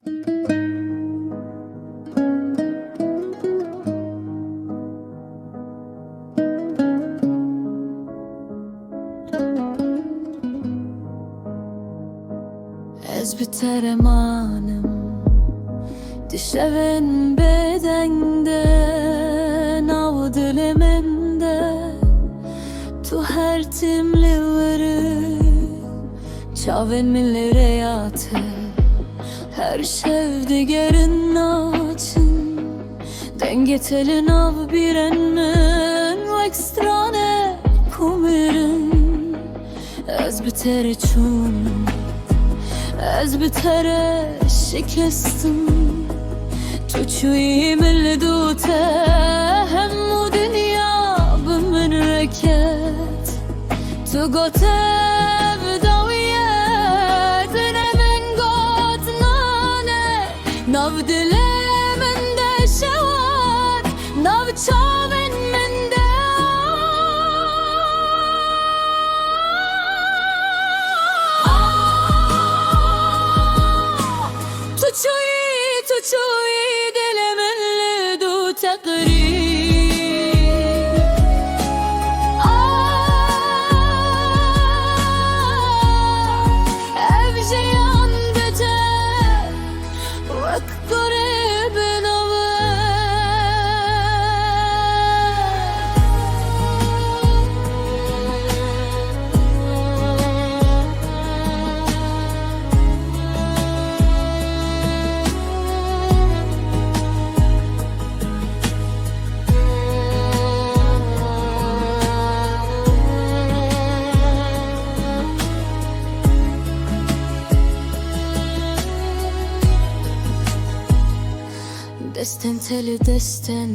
Ez biter emanım Dişevin bedende Nav diliminde Tu her timli veri Çavin milli reyatı Her şevdigerin açın Denge telin av birenmin Ekstrane kumirin Ez biter çun Ez bitere şikestim Tuçuyim ildute Hemmu dünya bimin reket Tu gotev daviyet Nemin got nane Nav dilimin de şevat Nav çavin min de Tuçuyi dilimin lidu teqrib Ev jiyan bite Vek garibin Desten teli desten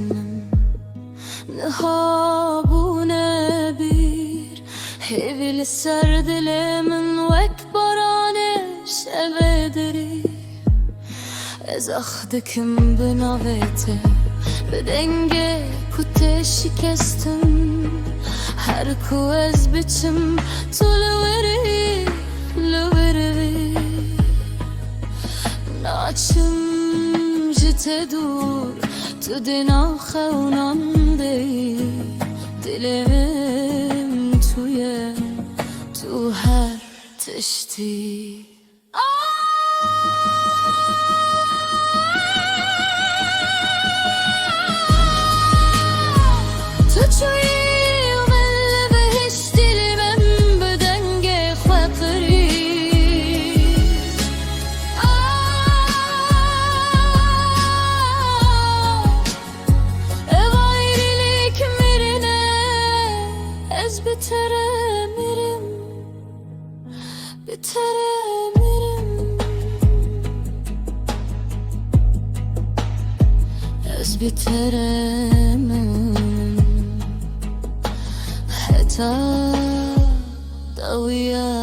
Niha bu ne bir Hevili ser dilimin Vek barane şevediri Ez ahdikim binavete Bedenge kute şikestim Her ku ez biçim Tu luveri luveri Naçım تدور تو دنا خونم دی دلم توی تو هر تشتی تو چوی Biteremirim Ez biteremem Heta dawiya